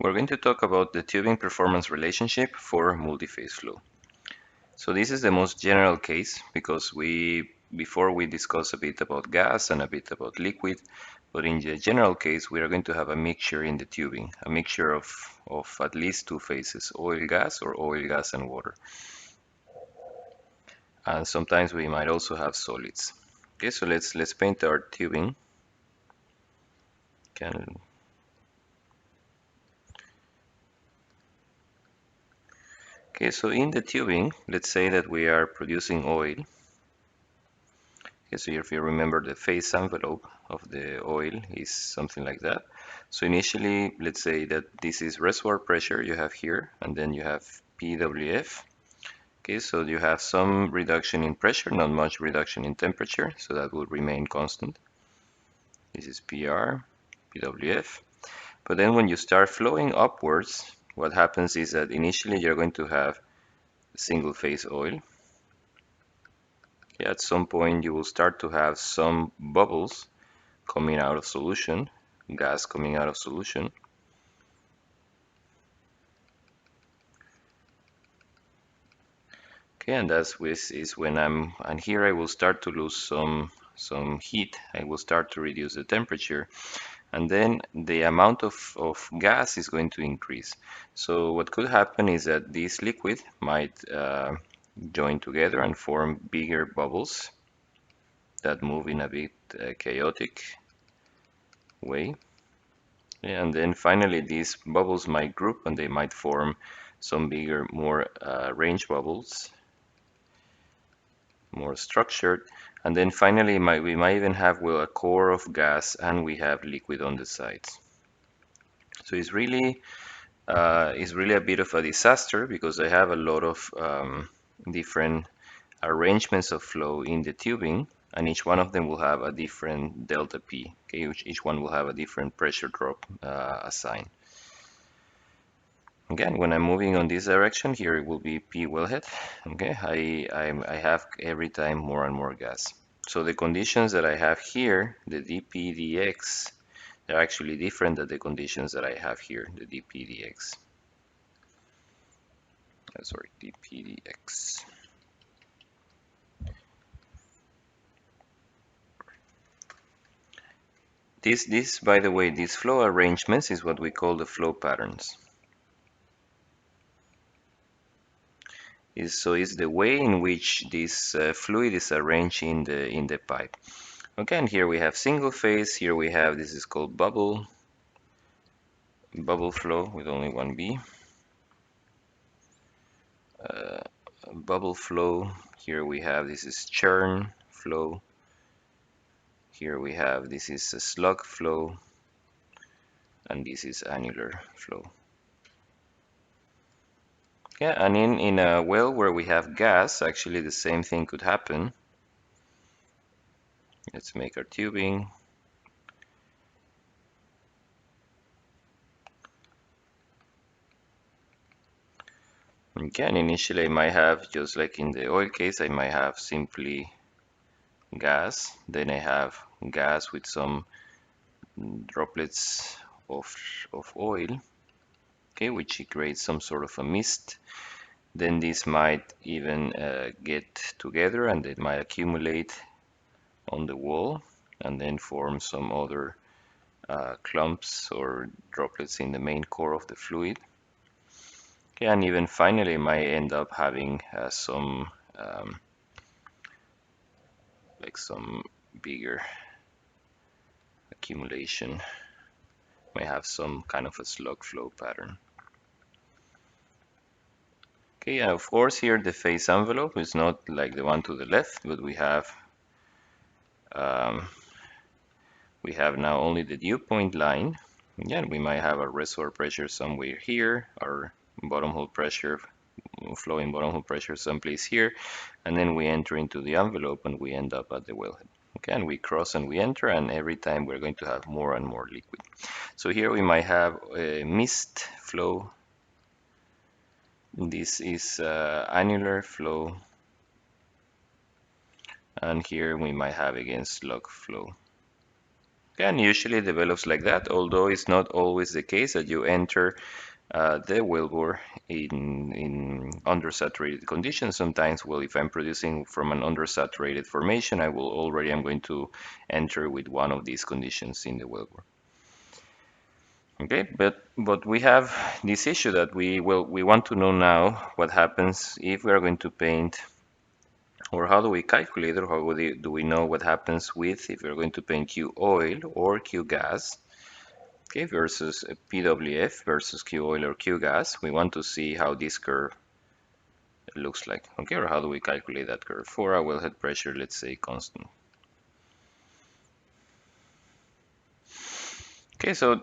We're going to talk about the tubing performance relationship for multiphase flow. So this is the most general case because before we discuss a bit about gas and a bit about liquid, but in the general case we are going to have a mixture in the tubing, a mixture of at least two phases, oil gas or oil gas and water. And sometimes we might also have solids. Okay, so let's paint our tubing. Okay, so in the tubing, let's say that we are producing oil. Okay, so if you remember, the phase envelope of the oil is something like that. So initially, let's say that this is reservoir pressure you have here, and then you have PWF. Okay, so you have some reduction in pressure, not much reduction in temperature, so that will remain constant. This is PR, PWF. But then when you start flowing upwards, what happens is that initially you're going to have single phase oil. At some point you will start to have some bubbles coming out of solution, gas coming out of solution. Okay, and is when and here I will start to lose some heat. I will start to reduce the temperature, and then the amount of gas is going to increase. So what could happen is that this liquid might join together and form bigger bubbles that move in a bit chaotic way. And then finally these bubbles might group and they might form some bigger, more range bubbles, more structured. And then finally we might even have, well, a core of gas and we have liquid on the sides. So it's really a bit of a disaster because I have a lot of different arrangements of flow in the tubing, and each one of them will have a different delta P. Okay, each one will have a different pressure drop assigned. Again, when I'm moving on this direction, here it will be P wellhead. Okay, I have every time more and more gas. So the conditions that I have here, the dP dx, they're actually different than the conditions that I have here, the dP dx. Sorry, dP dx. This, by the way, these flow arrangements is what we call the flow patterns. So it's the way in which this fluid is arranged in the pipe. Okay, and here we have single phase. Here we have, this is called bubble flow with only one B. Bubble flow. Here we have, this is churn flow. Here we have, this is a slug flow, and this is annular flow. Yeah, and in a well where we have gas, actually the same thing could happen. Let's make our tubing. Again, initially I might have, just like in the oil case, I might have simply gas. Then I have gas with some droplets of oil, okay, which creates some sort of a mist. Then this might even get together and it might accumulate on the wall and then form some other clumps or droplets in the main core of the fluid. Okay, and even finally might end up having some like some bigger accumulation, might have some kind of a slug flow pattern. Okay, and of course here the phase envelope is not like the one to the left, but we have now only the dew point line. Again, we might have a reservoir pressure somewhere here, our bottom hole pressure, flowing bottom hole pressure someplace here, and then we enter into the envelope and we end up at the wellhead. Okay, and we cross and we enter, and every time we're going to have more and more liquid. So here we might have a mist flow. This is annular flow, and here we might have again slug flow. And usually develops like that, although it's not always the case that you enter the wellbore in undersaturated conditions. Sometimes, well, if I'm producing from an undersaturated formation, I'm going to enter with one of these conditions in the wellbore. Okay, but we have this issue that we want to know now what happens if we are going to paint, or how do we calculate, or how do we know what happens with if we're going to paint Q oil or Q gas, okay, versus PWF versus Q oil or Q gas. We want to see how this curve looks like, okay, or how do we calculate that curve for a wellhead pressure, let's say constant. Okay, so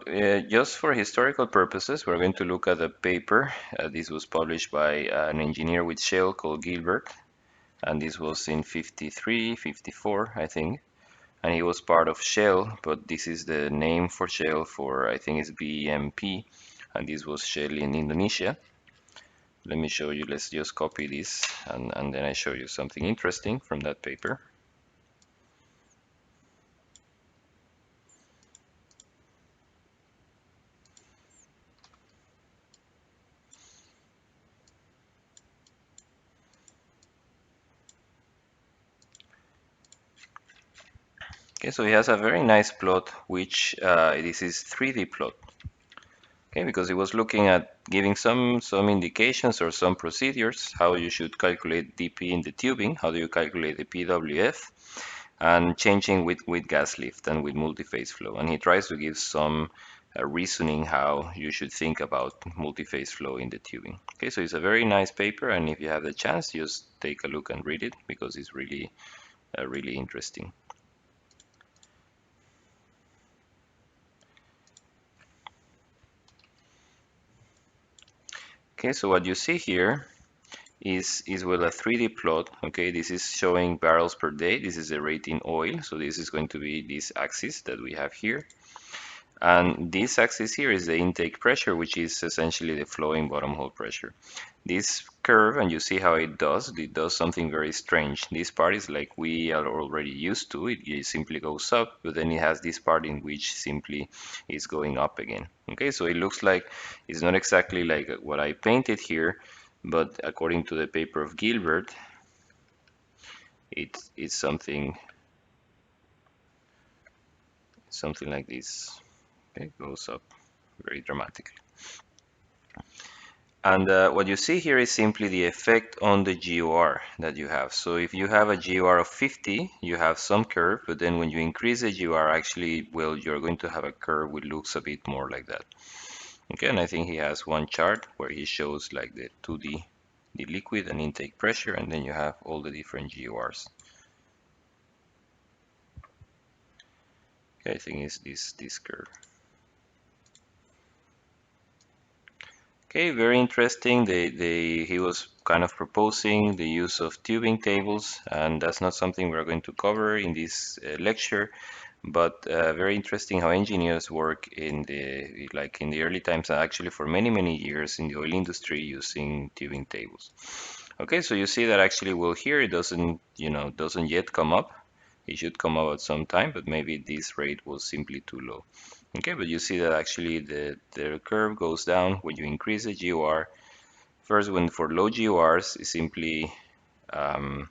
just for historical purposes, we're going to look at a paper. This was published by an engineer with Shell called Gilbert, and this was in 53, 54, I think. And he was part of Shell, but this is the name for Shell for, I think it's BMP, and this was Shell in Indonesia. Let me show you, let's just copy this, and then I show you something interesting from that paper. Okay, so he has a very nice plot, which this is 3D plot. Okay, because he was looking at giving some indications or some procedures, how you should calculate DP in the tubing, how do you calculate the PWF, and changing with gas lift and with multiphase flow. And he tries to give some reasoning how you should think about multiphase flow in the tubing. Okay, so it's a very nice paper, and if you have the chance, just take a look and read it because it's really, really interesting. Okay, so what you see here is with a 3D plot. Okay, this is showing barrels per day. This is the rate in oil. So this is going to be this axis that we have here. And this axis here is the intake pressure, which is essentially the flowing bottom hole pressure. This curve, and you see how it does something very strange. This part is like we are already used to. It simply goes up, but then it has this part in which simply is going up again. Okay, so it looks like it's not exactly like what I painted here, but according to the paper of Gilbert, it's something like this. Okay, it goes up very dramatically. And what you see here is simply the effect on the GOR that you have. So if you have a GOR of 50, you have some curve, but then when you increase the GOR, actually, well, you're going to have a curve which looks a bit more like that. Okay, and I think he has one chart where he shows like the 2D, the liquid and intake pressure, and then you have all the different GORs. Okay, I think it's this curve. Okay, very interesting. He was kind of proposing the use of tubing tables, and that's not something we're going to cover in this lecture, but very interesting how engineers work in the early times, and actually for many years in the oil industry using tubing tables. Okay, so you see that actually, well, here it doesn't yet come up. It should come up at some time, but maybe this rate was simply too low. Okay, but you see that actually the curve goes down when you increase the GOR. First, when for low GORs, it's simply, no,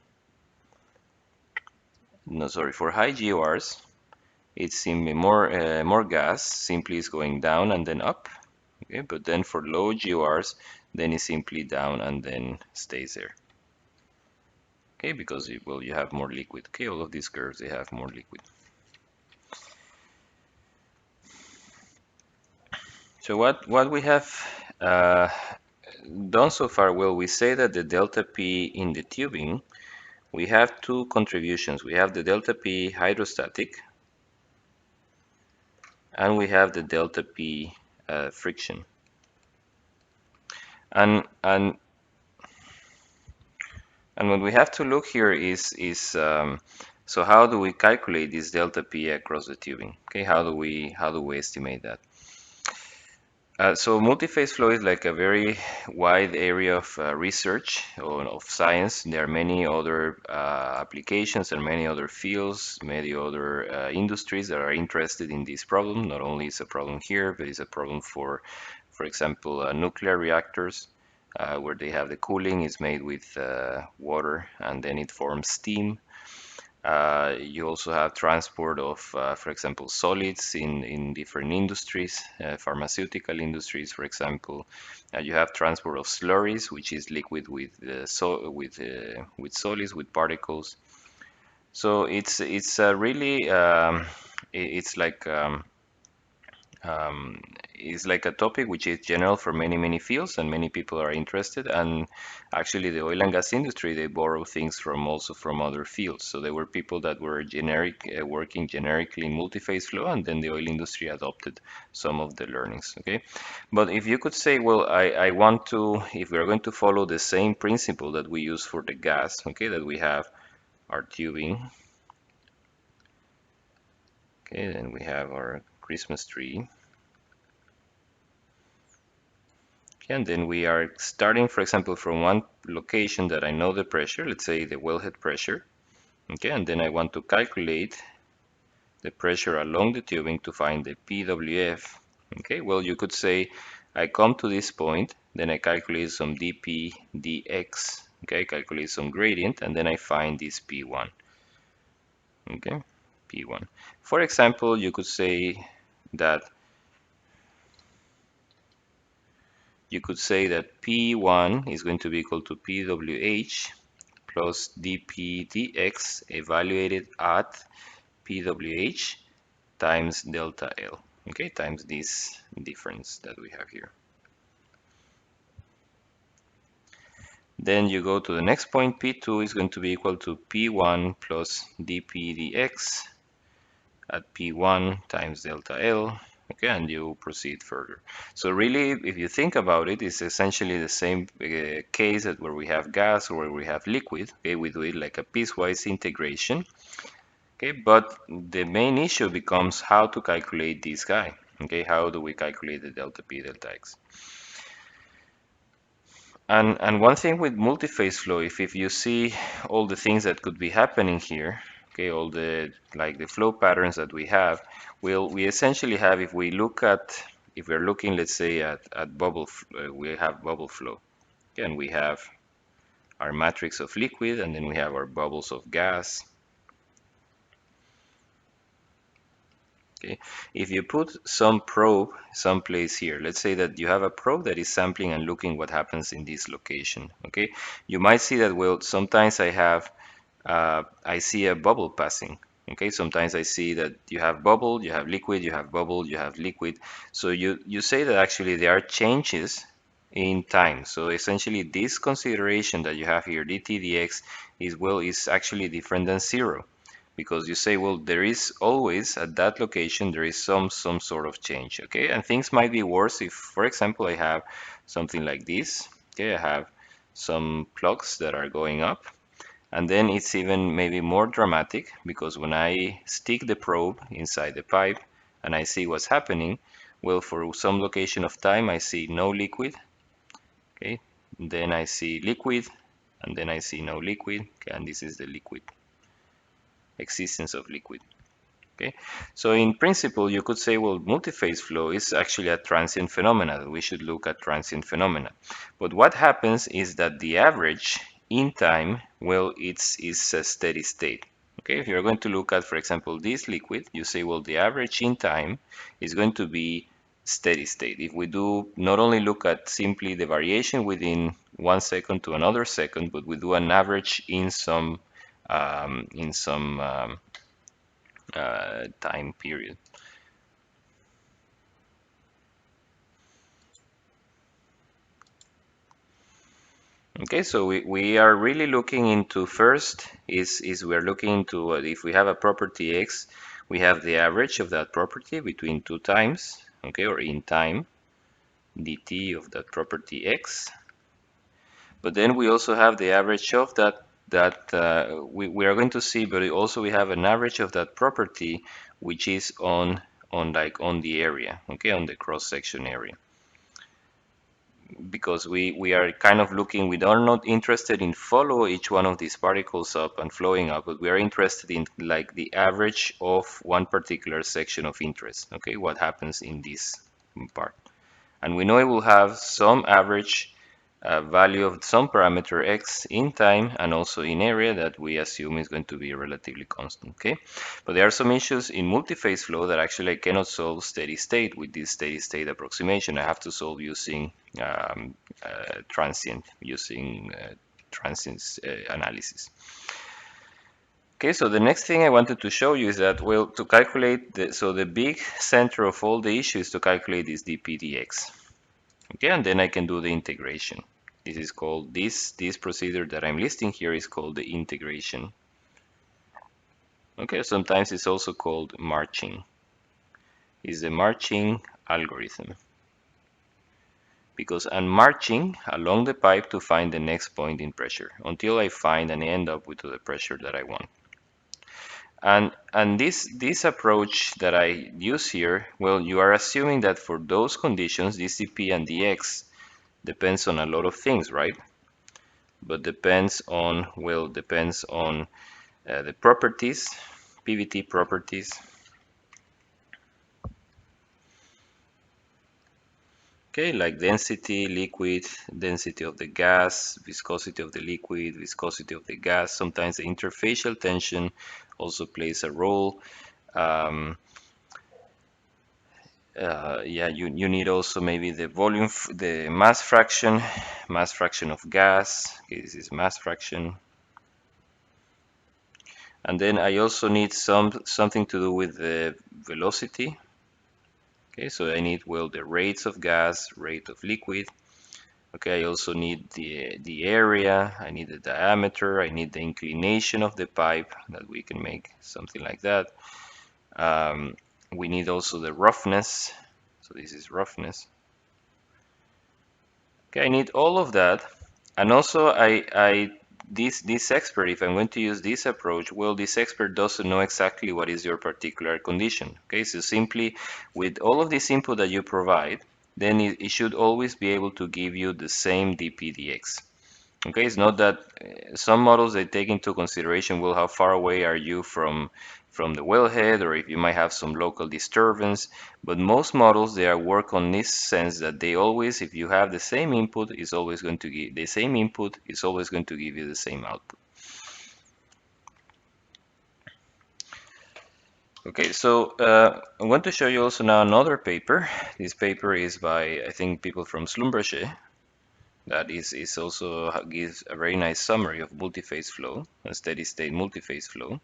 sorry, for high GORs, it's simply more gas, simply is going down and then up. Okay, but then for low GORs, then it's simply down and then stays there. Okay, because well, you have more liquid. Okay, all of these curves, they have more liquid. So what we have uh, done so far, well, we say that the delta P in the tubing, we have two contributions. We have the delta P hydrostatic, and we have the delta P friction. And what we have to look here is so how do we calculate this delta P across the tubing? Okay, how do we estimate that? So multiphase flow is like a very wide area of research or of science. There are many other applications and many other fields, many other industries that are interested in this problem. Not only is a problem here, but it's a problem for example, nuclear reactors, where they have the cooling is made with water and then it forms steam. You also have transport of, for example, solids in different industries, pharmaceutical industries, for example. You have transport of slurries, which is liquid with solids, with particles. So it's really it's like um, is like a topic which is general for many fields and many people are interested. And actually, the oil and gas industry they borrow things from also from other fields. So there were people that were working generically in multi-phase flow, and then the oil industry adopted some of the learnings. Okay, but if you could say, well, I want to, if we are going to follow the same principle that we use for the gas, okay, that we have our tubing, okay, then we have our Christmas tree. And then we are starting, for example, from one location that I know the pressure, let's say the wellhead pressure. Okay, and then I want to calculate the pressure along the tubing to find the PWF. Okay, well, you could say I come to this point, then I calculate some dP dx. Okay, I calculate some gradient, and then I find this P1. Okay, P1. For example, you could say that P1 is going to be equal to PWH plus dP dx evaluated at PWH times delta L, okay, times this difference that we have here. Then you go to the next point, P2 is going to be equal to P1 plus dP dx at P1 times delta L, okay, and you proceed further. So really, if you think about it, it's essentially the same case that where we have gas or where we have liquid, okay, we do it like a piecewise integration. Okay, but the main issue becomes how to calculate this guy. Okay, how do we calculate the delta P delta X? And one thing with multiphase flow, if you see all the things that could be happening here, okay, all the like the flow patterns that we have, we essentially have, if we look at, if we're looking, let's say at we have bubble flow. Okay, and we have our matrix of liquid, and then we have our bubbles of gas. Okay, if you put some probe someplace here, let's say that you have a probe that is sampling and looking what happens in this location. Okay, you might see that, well, sometimes I see a bubble passing. Okay, sometimes I see that you have bubble, you have liquid, you have bubble, you have liquid. So you say that actually there are changes in time. So essentially this consideration that you have here, dt dx, is actually different than zero, because you say, well, there is always at that location there is some sort of change. Okay, and things might be worse if, for example, I have something like this. Okay, I have some plugs that are going up, and then it's even maybe more dramatic, because when I stick the probe inside the pipe and I see what's happening, well, for some location of time I see no liquid. Okay, then I see liquid, and then I see no liquid. Okay, and this is the liquid, existence of liquid. Okay, so in principle, you could say, well, multiphase flow is actually a transient phenomena. We should look at transient phenomena. But what happens is that the average in time, well, is a steady state. Okay, if you're going to look at, for example, this liquid, you say, well, the average in time is going to be steady state. If we do not only look at simply the variation within 1 second to another second, but we do an average in some time period. Okay, so we are really looking into, first is we're looking into if we have a property X, we have the average of that property between two times, okay, or in time, dt of that property X. But then we also have the average of we are going to see, but also we have an average of that property which is on the area, okay, on the cross section area. because we are kind of looking, we are not interested in follow each one of these particles up and flowing up, but we are interested in like the average of one particular section of interest. Okay, what happens in this part? And we know it will have some average value of some parameter x in time and also in area that we assume is going to be relatively constant. Okay, but there are some issues in multiphase flow that actually I cannot solve steady state with this steady state approximation. I have to solve using transient, using transients analysis. Okay, so the next thing I wanted to show you is that, well, to calculate so the big center of all the issue is to calculate this dpdx. Okay, and then I can do the integration. This is called, this procedure that I'm listing here is called the integration. Okay, sometimes it's also called marching. It's the marching algorithm. Because I'm marching along the pipe to find the next point in pressure until I find and end up with the pressure that I want. And this approach that I use here, well, you are assuming that for those conditions, this dp and dx depends on a lot of things, right? But depends on, well, depends on the properties, PVT properties. Okay, like density, liquid, density of the gas, viscosity of the liquid, viscosity of the gas. Sometimes the interfacial tension also plays a role. Yeah, you need also maybe the volume, the mass fraction of gas. Okay, this is mass fraction. And then I also need something to do with the velocity. Okay, so I need, well, the rates of gas, rate of liquid. Okay, I also need the area, I need the diameter, I need the inclination of the pipe, that we can make something like that. We need also the roughness, so this is roughness. Okay, I need all of that. And also this expert, if I'm going to use this approach, well, this expert doesn't know exactly what is your particular condition. Okay, so simply with all of this input that you provide, then it should always be able to give you the same dpdx. Okay, it's not that some models they take into consideration, well, how far away are you from the wellhead, or if you might have some local disturbance. But most models they are work on this sense that they always, if you have the same input, is always going to give the same input is always going to give you the same output. Okay, so I want to show you also now another paper. This paper is by, I think, people from Schlumberger. That is also gives a very nice summary of multiphase flow, a steady state multiphase flow.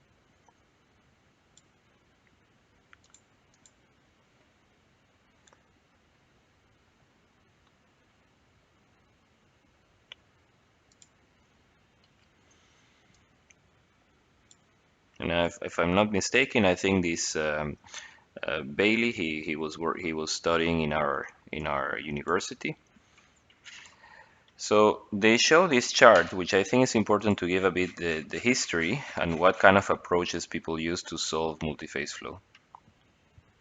And if I'm not mistaken, I think this Bailey, he was studying in our university. So they show this chart, which I think is important to give a bit the history and what kind of approaches people use to solve multiphase flow.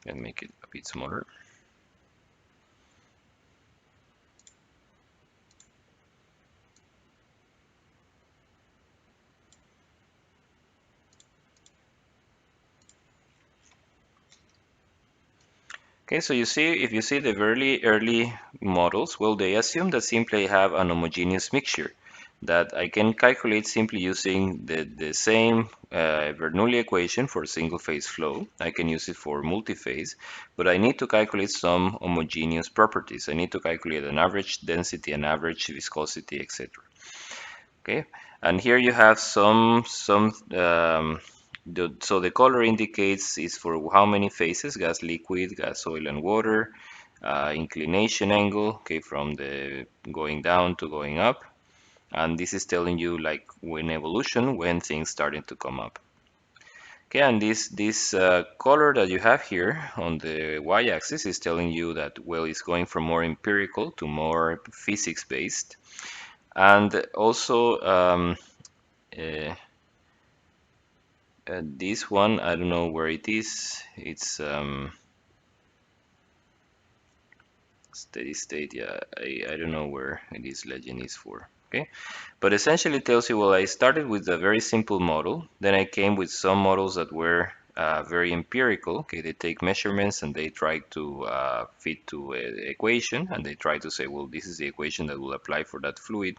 And make it a bit smaller. Okay, so you see, if you see the very early models, well, they assume that simply have an homogeneous mixture that I can calculate simply using the same Bernoulli equation for single phase flow. I can use it for multi-phase, but I need to calculate some homogeneous properties. I need to calculate an average density, an average viscosity, etc. Okay, and here you have so the color indicates is for how many phases: gas, liquid, gas, oil, and water. Inclination angle, okay, from the going down to going up, and this is telling you like when evolution, when things starting to come up. Okay, and this color that you have here on the y-axis is telling you that, well, it's going from more empirical to more physics-based, and also uh, this one, I don't know where it is. It's Steady state, yeah, I don't know where this legend is for. Okay, but essentially it tells you, well, I started with a very simple model, then I came with some models that were very empirical. Okay, they take measurements and they try to fit to an equation, and they try to say, well, this is the equation that will apply for that fluid.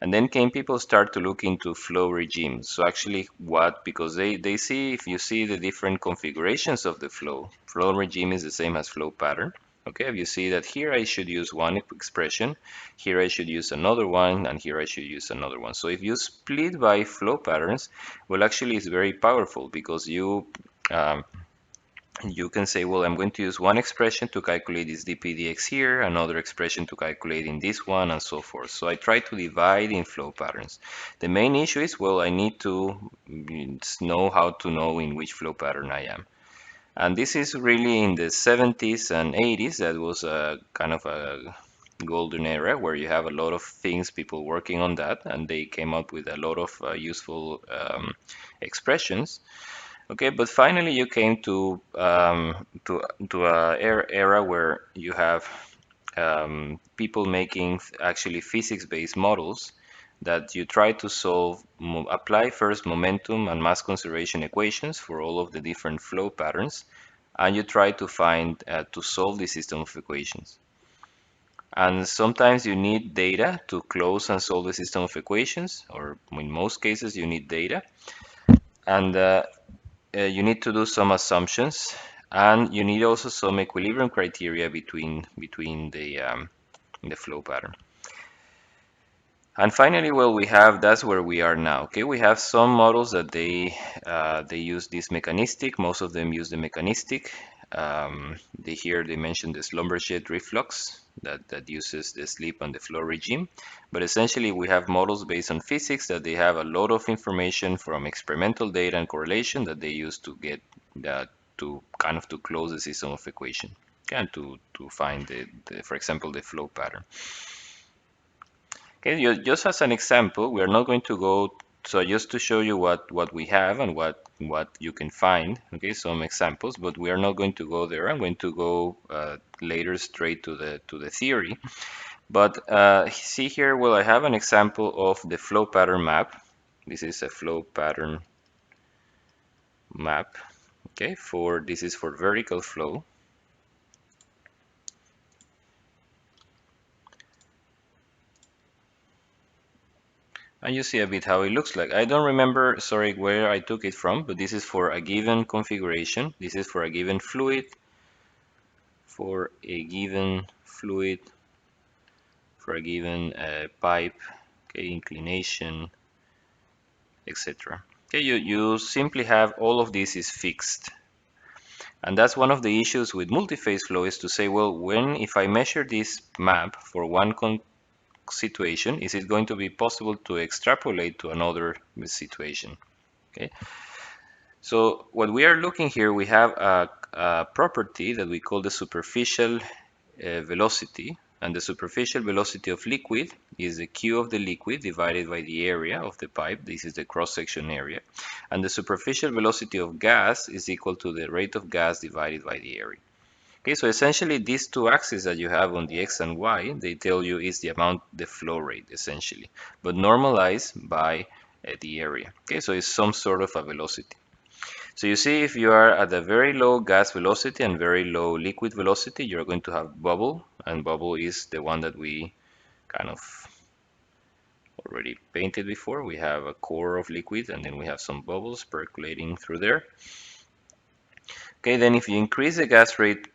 And then came people start to look into flow regimes. So actually what, because they see, if you see the different configurations of the flow regime is the same as flow pattern. Okay, if you see that here I should use one expression, here I should use another one, and here I should use another one. So if you split by flow patterns, well, actually it's very powerful because um, you can say, well, I'm going to use one expression to calculate this dpdx here, another expression to calculate in this one, and so forth. So I try to divide in flow patterns. The main issue is, well, I need to know how to know in which flow pattern I am. And this is really in the 70s and 80s. That was a kind of a golden era where you have a lot of things, people working on that, and they came up with a lot of useful expressions. Okay, but finally you came to a era where you have people making actually physics-based models that you try to solve, apply first momentum and mass conservation equations for all of the different flow patterns, and you try to find to solve the system of equations. And sometimes you need data to close and solve the system of equations, or in most cases you need data. And you need to do some assumptions, and you need also some equilibrium criteria between the flow pattern. And finally, well, we have, that's where we are now. Okay, we have some models that they use this mechanistic. Most of them use the mechanistic. Here they mention the Schlumberger reflux that uses the sleep and the flow regime. But essentially, we have models based on physics that they have a lot of information from experimental data and correlation that they use to get that to kind of to close the system of equation and to find for example, the flow pattern. Okay, just as an example, we are not going to go, so just to show you what we have and what you can find, okay, some examples, but we are not going to go there. I'm going to go later straight to the theory. But see here, well, I have an example of the flow pattern map. This is a flow pattern map, okay, this is for vertical flow. And you see a bit how it looks like. I don't remember, sorry, where I took it from, but this is for a given configuration. This is for a given fluid, for a given fluid, for a given pipe, okay, inclination, etc. Okay, you simply have all of this is fixed. And that's one of the issues with multiphase flow is to say, well, if I measure this map for one situation, is it going to be possible to extrapolate to another situation? Okay. So what we are looking here, we have a property that we call the superficial velocity, and the superficial velocity of liquid is the Q of the liquid divided by the area of the pipe. This is the cross-section area. And the superficial velocity of gas is equal to the rate of gas divided by the area. Okay, so essentially these two axes that you have on the X and Y, they tell you is the amount, the flow rate essentially, but normalized by the area. Okay, so it's some sort of a velocity. So you see, if you are at a very low gas velocity and very low liquid velocity, you're going to have bubble, and bubble is the one that we kind of already painted before. We have a core of liquid, and then we have some bubbles percolating through there. Okay, then if you increase the gas rate,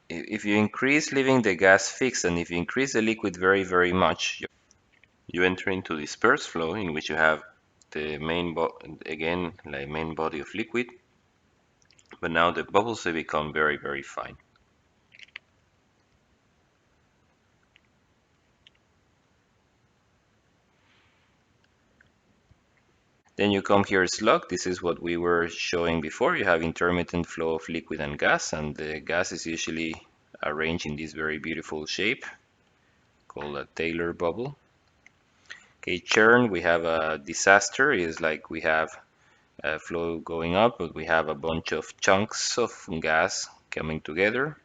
if you increase leaving the gas fixed, and if you increase the liquid very, very much, you enter into dispersed flow in which you have the again, like main body of liquid, but now the bubbles, they become very, very fine. Then you come here slug. This is what we were showing before. You have intermittent flow of liquid and gas, and the gas is usually arranged in this very beautiful shape called a Taylor bubble. Okay, churn, we have a disaster. Is like we have flow going up, but we have a bunch of chunks of gas coming together.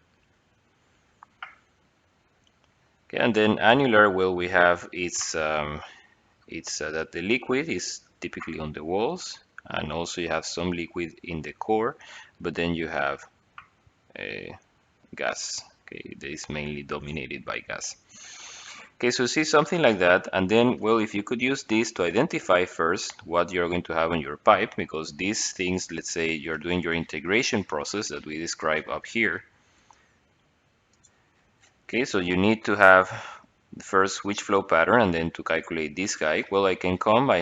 Okay, and then annular, well, we have it's that the liquid is typically on the walls, and also you have some liquid in the core, but then you have a gas. Okay, that is mainly dominated by gas. Okay, so see something like that, and then, well, if you could use this to identify first what you're going to have on your pipe, because these things, let's say you're doing your integration process that we describe up here. Okay, so you need to have first which flow pattern, and then to calculate this guy, well, I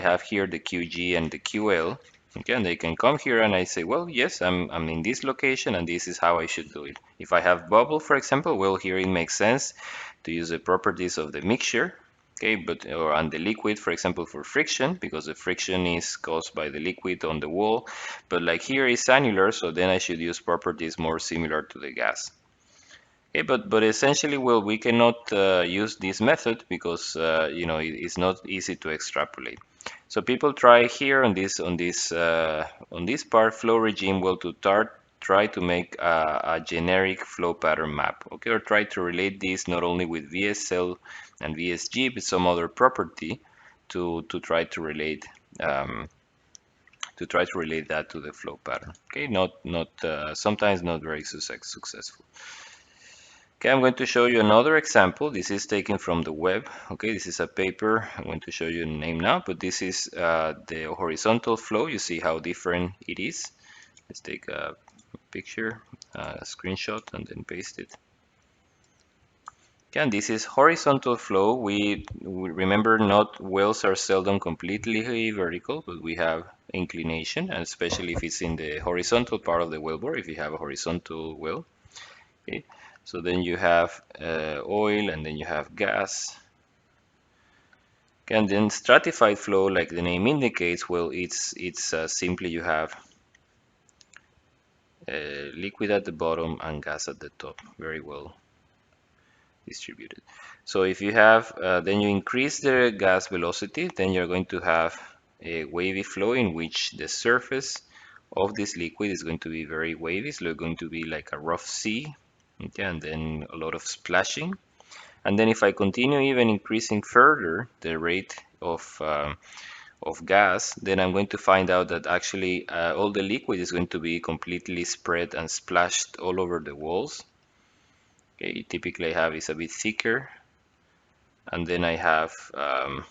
have here the QG and the QL. Okay, and they can come here and I say, well, yes, I'm in this location and this is how I should do it. If I have bubble, for example, well, here it makes sense to use the properties of the mixture. Okay, but or on the liquid, for example, for friction, because the friction is caused by the liquid on the wall. But like here is annular, so then I should use properties more similar to the gas. Okay, but essentially, well, we cannot use this method because you know it's not easy to extrapolate. So people try here on this part flow regime, well, to try to make a generic flow pattern map. Okay, or try to relate this not only with VSL and VSG, but some other property to try to relate um, that to the flow pattern. Okay, not sometimes not very successful. Okay, I'm going to show you another example. This is taken from the web. Okay, this is a paper. I'm going to show you the name now, but this is the horizontal flow. You see how different it is. Let's take a picture, a screenshot, and then paste it. Okay, and this is horizontal flow. We remember not wells are seldom completely vertical, but we have inclination, and especially if it's in the horizontal part of the wellbore, if you have a horizontal well. Okay, so then you have oil and then you have gas. Okay, and then stratified flow, like the name indicates, well, it's simply you have liquid at the bottom and gas at the top, very well distributed. So if you have, then you increase the gas velocity, then you're going to have a wavy flow in which the surface of this liquid is going to be very wavy. So it's going to be like a rough sea, okay, and then a lot of splashing. And then if I continue even increasing further the rate of gas, then I'm going to find out that actually all the liquid is going to be completely spread and splashed all over the walls. Okay, typically I have is a bit thicker, and then I have I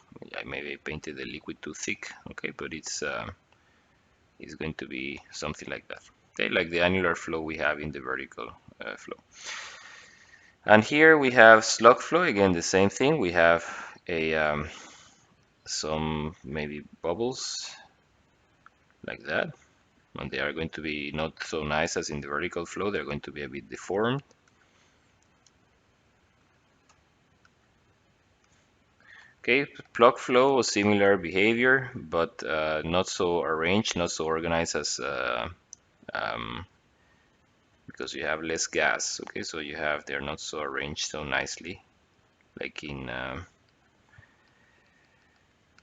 maybe painted the liquid too thick. Okay, but it's going to be something like that. Okay, like the annular flow we have in the vertical flow. And here we have slug flow, again the same thing. We have a some maybe bubbles like that, and they are going to be not so nice as in the vertical flow. They're going to be a bit deformed. Okay, plug flow, similar behavior, but not so arranged, not so organized as um, because you have less gas. Okay, so you have they're not so arranged so nicely, like in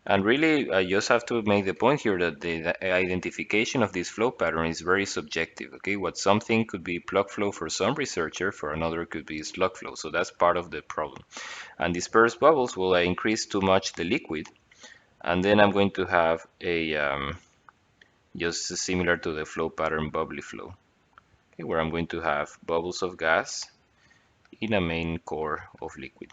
and really, I just have to make the point here that the identification of this flow pattern is very subjective. Okay, what something could be plug flow for some researcher, for another could be slug flow. So that's part of the problem. And dispersed bubbles will increase too much the liquid, and then I'm going to have a just similar to the flow pattern bubbly flow, okay, where I'm going to have bubbles of gas in a main core of liquid.